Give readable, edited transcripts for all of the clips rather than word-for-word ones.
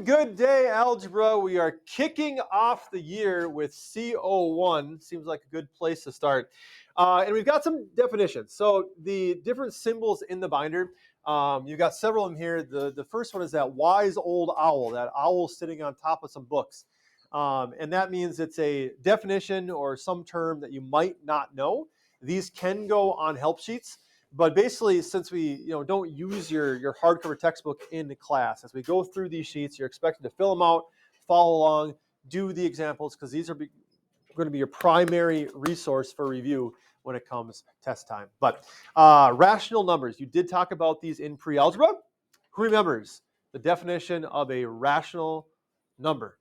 good day, Algebra. We are kicking off the year with CO1. Seems like a good place to start. And we've got some definitions. So the different symbols in the binder, you've got several of them here. The first one is that wise old owl, that owl sitting on top of some books. And that means it's a definition or some term that you might not know. These can go on help sheets. But basically, since we don't use your hardcover textbook in class, as we go through these sheets, you're expected to fill them out, follow along, do the examples, because these are going to be your primary resource for review when it comes test time. But rational numbers, you did talk about these in pre-algebra. Who remembers the definition of a rational number?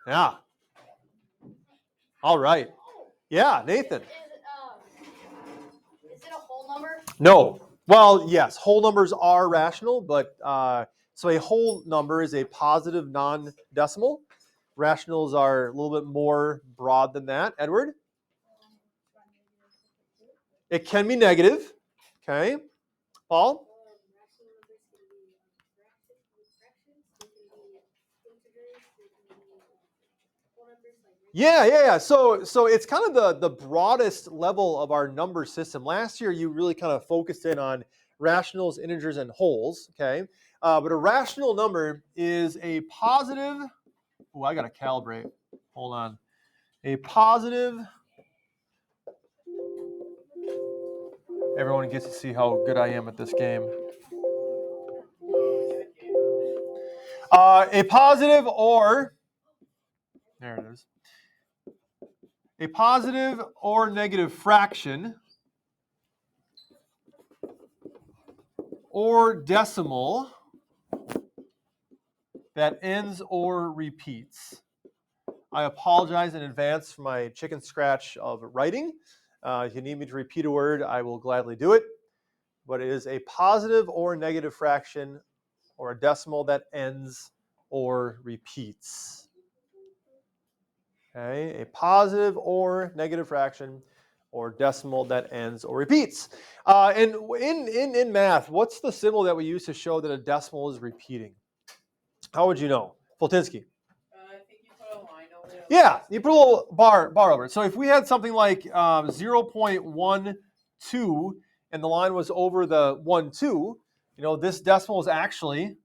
Yeah. All right. Yeah, Nathan. Is it a whole number? No. Well, yes, whole numbers are rational, but so a whole number is a positive non-decimal. Rationals are a little bit more broad than that. Edward? It can be negative. Okay. Paul? Yeah. So it's kind of the broadest level of our number system. Last year, you really kind of focused in on rationals, integers, and wholes. Okay, but a rational number is a positive. Oh, I got to calibrate. Hold on. A positive. Everyone gets to see how good I am at this game. A positive or there it is. A positive or negative fraction or decimal that ends or repeats. I apologize in advance for my chicken scratch of writing. If you need me to repeat a word, I will gladly do it. But it is a positive or negative fraction or a decimal that ends or repeats. Okay, a positive or negative fraction or decimal that ends or repeats. And in math, what's the symbol that we use to show that a decimal is repeating? How would you know? Fultinsky. I think you put a line over it. Yeah, you put a little bar over it. So if we had something like 0.12 and the line was over the 12, this decimal is actually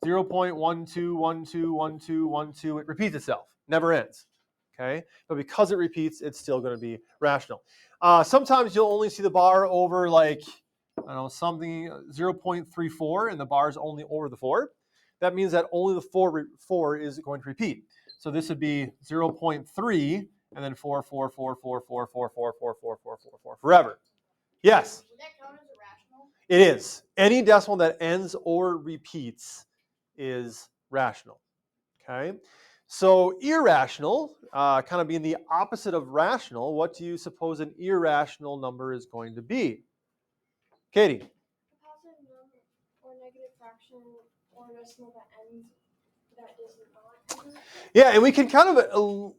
0.12121212. It repeats itself, never ends. Okay, but because it repeats, it's still going to be rational. Sometimes you'll only see the bar over something 0.34, and the bar is only over the 4. That means that only the 4 is going to repeat. So this would be 0.3 and then 4 forever. Yes? Would that count as a rational? It is. Any decimal that ends or repeats is rational. Okay? So irrational, kind of being the opposite of rational, what do you suppose an irrational number is going to be? Katie? A positive number or negative fraction or decimal that ends that does not end. Yeah, and we can kind of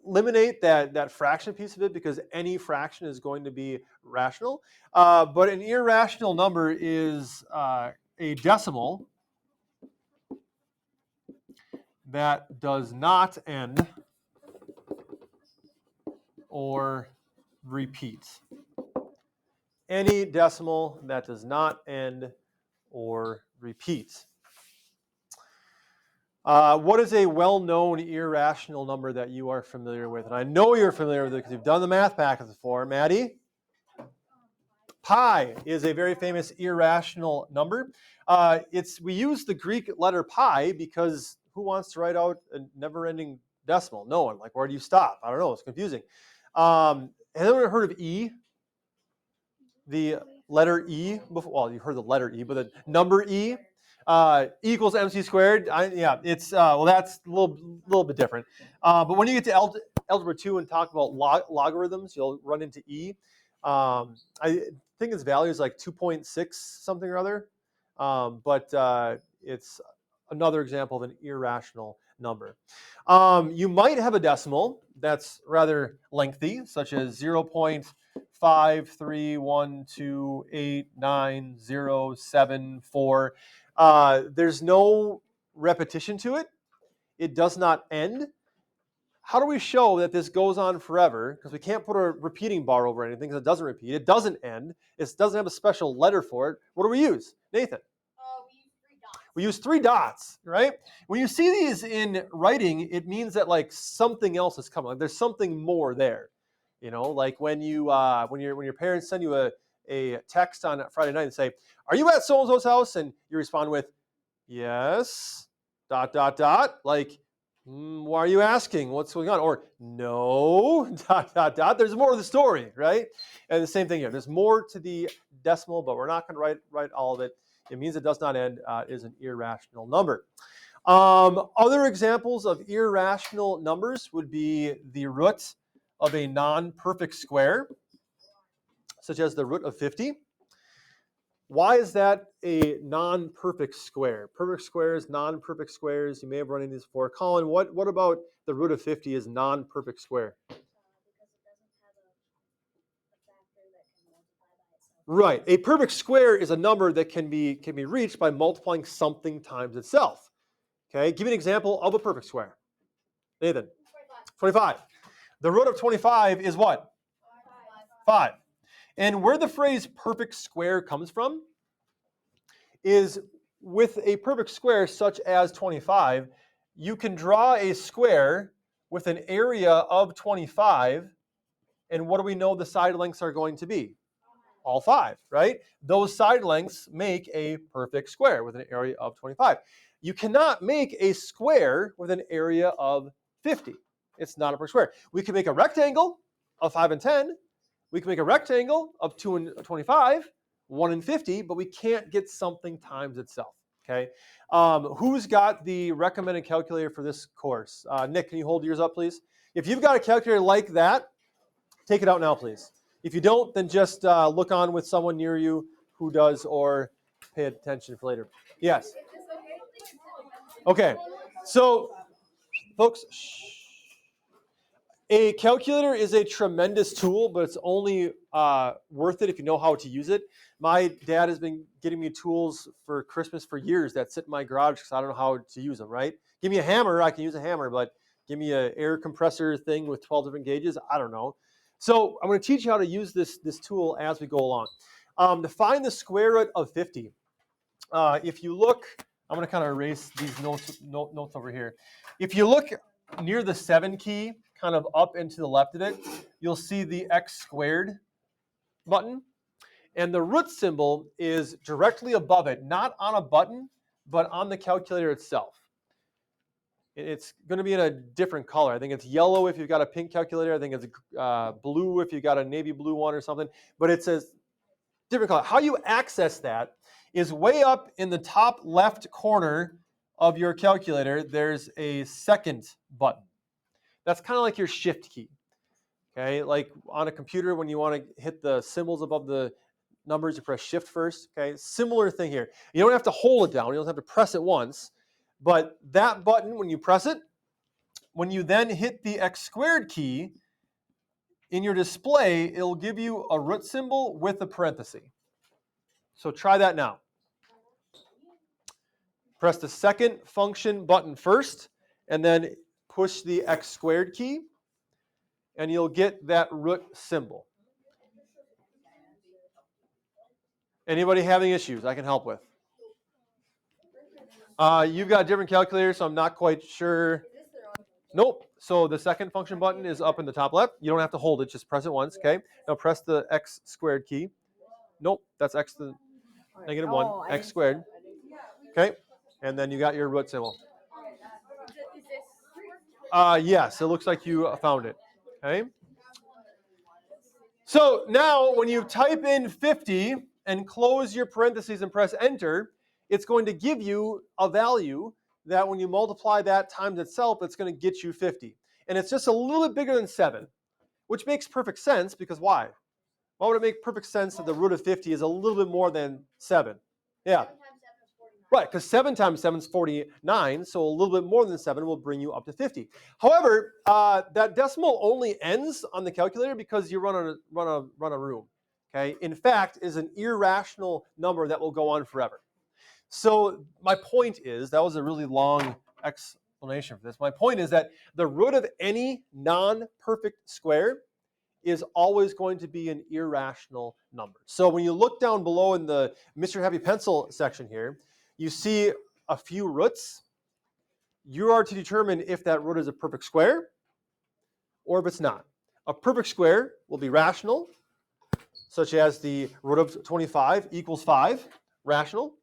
eliminate that fraction piece of it because any fraction is going to be rational. But an irrational number is a decimal that does not end or repeat. Any decimal that does not end or repeat. What is a well-known irrational number that you are familiar with? And I know you're familiar with it because you've done the math packets before. Maddie? Pi is a very famous irrational number. We use the Greek letter pi because who wants to write out a never-ending decimal? No one. Like, where do you stop? I don't know. It's confusing. Has anyone heard of E? The letter E? Well, you've heard the letter E, but the number E? Equals MC squared. That's a little bit different. But when you get to Algebra 2 and talk about logarithms, you'll run into E. I think its value is like 2.6 something or other. But it's another example of an irrational number. You might have a decimal that's rather lengthy, such as 0.5 5, 3, 1, 2, 8, 9, 0, 7, 4. There's no repetition to it. It does not end. How do we show that this goes on forever? Because we can't put a repeating bar over anything because it doesn't repeat. It doesn't end. It doesn't have a special letter for it. What do we use? Nathan? We use 3 dots. We use 3 dots, right? When you see these in writing, it means that like something else is coming. Like there's something more there. You know, like when your parents send you a text on Friday night and say, "Are you at so and so's house?" and you respond with, "Yes." ... Like, why are you asking? What's going on? Or no ... There's more to the story, right? And the same thing here. There's more to the decimal, but we're not going to write all of it. It means it does not end. Is an irrational number. Other examples of irrational numbers would be the root of a non-perfect square, such as the root of 50. Why is that a non-perfect square? Perfect squares, non-perfect squares, you may have run into these before. Colin, what about the root of 50 is non-perfect square? Because it doesn't have a factor that can multiply by itself. Right. A perfect square is a number that can be reached by multiplying something times itself. Okay, give me an example of a perfect square. Nathan. 25. The root of 25 is what? 5. And where the phrase perfect square comes from is with a perfect square such as 25, you can draw a square with an area of 25, and what do we know the side lengths are going to be? All 5, right? Those side lengths make a perfect square with an area of 25. You cannot make a square with an area of 50. It's not a perfect square. We can make a rectangle of 5 and 10. We can make a rectangle of 2 and 25, 1 and 50, but we can't get something times itself. Okay. Who's got the recommended calculator for this course? Nick, can you hold yours up, please? If you've got a calculator like that, take it out now, please. If you don't, then just look on with someone near you who does, or pay attention for later. Yes. Okay. So, folks, shh. A calculator is a tremendous tool, but it's only worth it if you know how to use it. My dad has been getting me tools for Christmas for years that sit in my garage because I don't know how to use them, right? Give me a hammer, I can use a hammer, but give me an air compressor thing with 12 different gauges, I don't know. So I'm going to teach you how to use this tool as we go along. To find the square root of 50, if you look, I'm going to kind of erase these notes over here. If you look near the 7 key, kind of up and to the left of it, you'll see the x squared button. And the root symbol is directly above it, not on a button, but on the calculator itself. It's going to be in a different color. I think it's yellow if you've got a pink calculator. I think it's blue if you've got a navy blue one or something. But it says different color. How you access that is way up in the top left corner of your calculator. There's a second button. That's kind of like your shift key. Okay, like on a computer when you want to hit the symbols above the numbers, you press shift first. Okay, similar thing here. You don't have to hold it down. You don't have to press it once. But that button, when you press it, when you then hit the x squared key in your display, it'll give you a root symbol with a parenthesis. So try that now. Press the second function button first, and then push the x squared key, and you'll get that root symbol. Anybody having issues I can help with? You've got different calculators, so I'm not quite sure. Nope. So the second function button is up in the top left. You don't have to hold it, just press it once, okay? Now press the x squared key. Nope, that's x to the negative 1, x squared. Okay, and then you got your root symbol. Yes, it looks like you found it, okay? So now when you type in 50 and close your parentheses and press enter, it's going to give you a value that when you multiply that times itself, it's going to get you 50. And it's just a little bit bigger than 7, which makes perfect sense because why? Why would it make perfect sense that the root of 50 is a little bit more than 7? Yeah. 7 times 7 is 49. Right, because 7 times 7 is 49, so a little bit more than 7 will bring you up to 50. However, that decimal only ends on the calculator because you run a room. Okay, in fact, is an irrational number that will go on forever. So my point is, that was a really long explanation for this. My point is that the root of any non-perfect square is always going to be an irrational number. So when you look down below in the Mr. Happy Pencil section here, you see a few roots. You are to determine if that root is a perfect square or if it's not. A perfect square will be rational, such as the root of 25 equals 5, rational.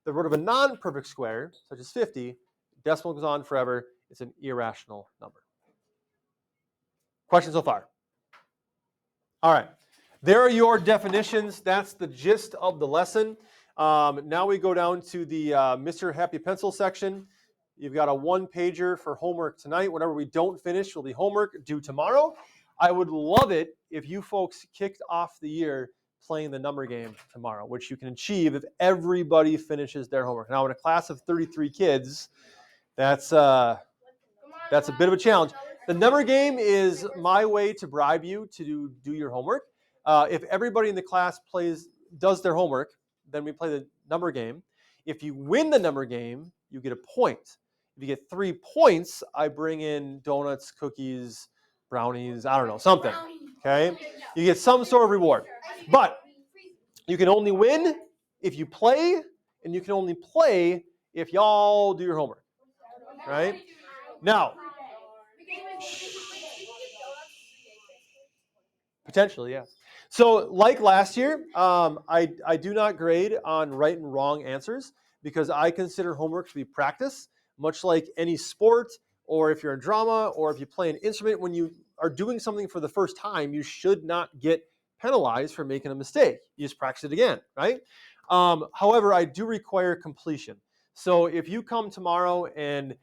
The root of a non-perfect square, such as 50, decimal goes on forever, it's an irrational number. Questions so far? All right. There are your definitions. That's the gist of the lesson. Now we go down to the Mr. Happy Pencil section. You've got a one-pager for homework tonight. Whatever we don't finish will be homework due tomorrow. I would love it if you folks kicked off the year playing the number game tomorrow, which you can achieve if everybody finishes their homework. Now, in a class of 33 kids, that's a bit of a challenge. The number game is my way to bribe you to do your homework. If everybody in the class does their homework, then we play the number game. If you win the number game, you get a point. If you get 3 points, I bring in donuts, cookies, brownies, I don't know, something. Okay? You get some sort of reward. But you can only win if you play, and you can only play if y'all do your homework. Right? Now, potentially, yeah. So like last year, I do not grade on right and wrong answers because I consider homework to be practice, much like any sport, or if you're in drama, or if you play an instrument. When you are doing something for the first time, you should not get penalized for making a mistake. You just practice it again, right? However, I do require completion. So if you come tomorrow and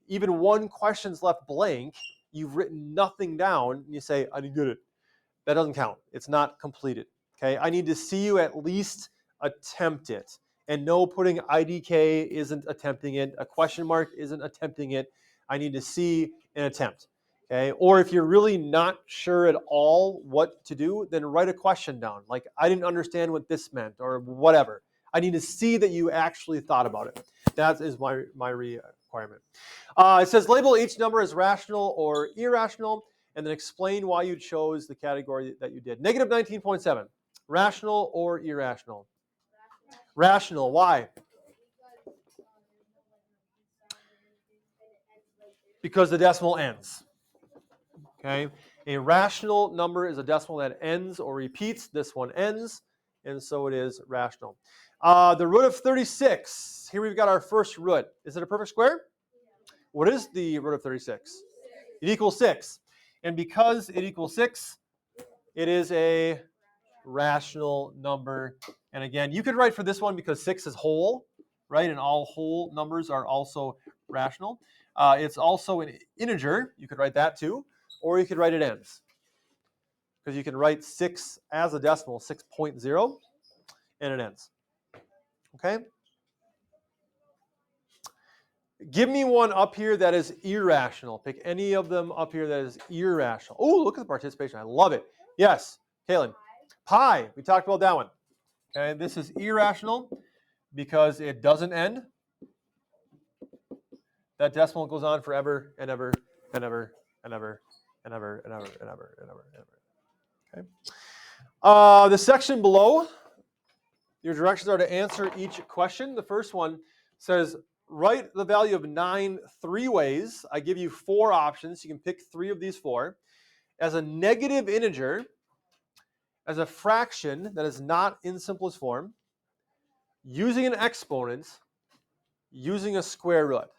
even one question's left blank, you've written nothing down, and you say, I didn't get it. That doesn't count. It's not completed. Okay, I need to see you at least attempt it. And no, putting IDK isn't attempting it. A question mark isn't attempting it. I need to see an attempt. Okay, or if you're really not sure at all what to do, then write a question down. Like, I didn't understand what this meant, or whatever. I need to see that you actually thought about it. That is my requirement. It says label each number as rational or irrational, and then explain why you chose the category that you did. Negative 19.7, rational or irrational? Rational, why? Because the decimal ends. Okay, a rational number is a decimal that ends or repeats. This one ends, and so it is rational. The root of 36, here we've got our first root. Is it a perfect square? What is the root of 36? It equals 6. And because it equals 6, it is a rational number. And again, you could write for this one because 6 is whole, right? And all whole numbers are also rational. It's also an integer. You could write that too. Or you could write it ends. Because you can write 6 as a decimal, 6.0, and it ends. Okay? Give me one up here that is irrational. Pick any of them up here that is irrational. Oh, look at the participation. I love it. Yes, Kaylin. Pi. We talked about that one. Okay, this is irrational because it doesn't end. That decimal goes on forever and ever and ever and ever and ever and ever and ever and ever and ever. Okay. The section below, your directions are to answer each question. The first one says, write the value of 9 3 ways. I give you 4 options. You can pick 3 of these 4. As a negative integer, as a fraction that is not in simplest form, using an exponent, using a square root.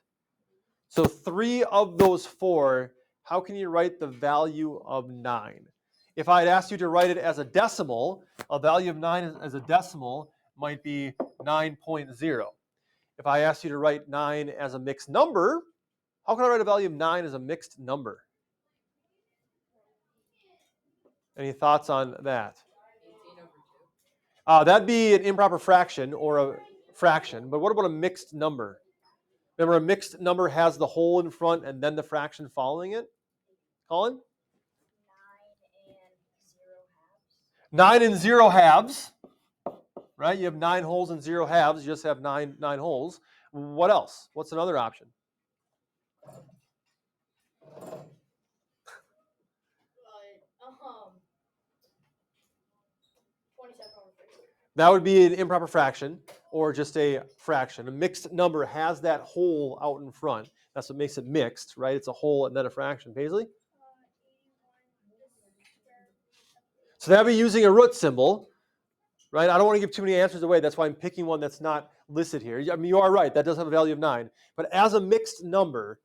So 3 of those 4, how can you write the value of 9? If I had asked you to write it as a decimal, a value of 9 as a decimal might be 9.0. If I asked you to write 9 as a mixed number, how can I write a value of 9 as a mixed number? Any thoughts on that? 18 over 2. That'd be an improper fraction or a fraction. But what about a mixed number? Remember, a mixed number has the whole in front and then the fraction following it? Colin? 9 and 0 halves. Right? You have 9 wholes and 0 halves. You just have nine wholes. What else? What's another option? 27 over 30. That would be an improper fraction or just a fraction. A mixed number has that whole out in front. That's what makes it mixed, right? It's a whole and then a fraction. Paisley? So that would be using a root symbol, right? I don't want to give too many answers away. That's why I'm picking one that's not listed here. I mean, you are right. That does have a value of 9. But as a mixed number,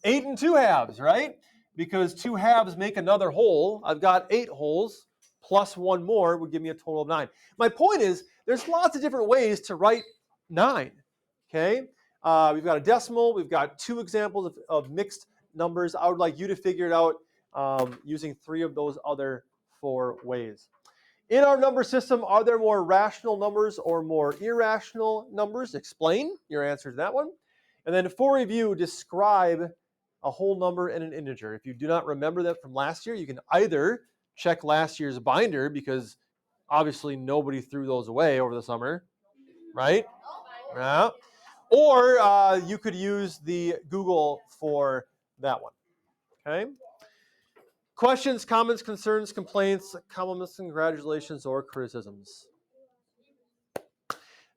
8 and 2 halves, right? Because 2 halves make another whole. I've got 8 wholes plus 1 more would give me a total of 9. My point is there's lots of different ways to write 9, okay? We've got a decimal. We've got 2 examples of mixed numbers. I would like you to figure it out using 3 of those other 4 ways. In our number system, are there more rational numbers or more irrational numbers? Explain your answer to that one. And then for review, describe a whole number and an integer. If you do not remember that from last year, you can either check last year's binder because obviously nobody threw those away over the summer, right? Yeah. Or you could use the Google for that one, okay? Questions, comments, concerns, complaints, compliments, congratulations, or criticisms?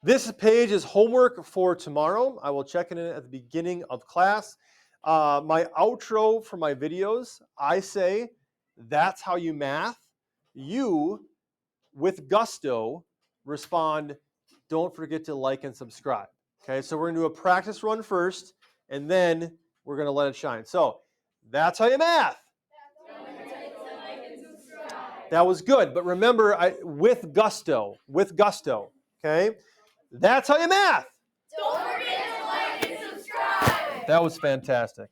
This page is homework for tomorrow. I will check it in at the beginning of class. My outro for my videos, I say, that's how you math. You, with gusto, respond, don't forget to like and subscribe. Okay, so we're going to do a practice run first, and then we're going to let it shine. So, that's how you math. That was good, but remember, with gusto, okay? That's how you math. Don't forget to like and subscribe. That was fantastic.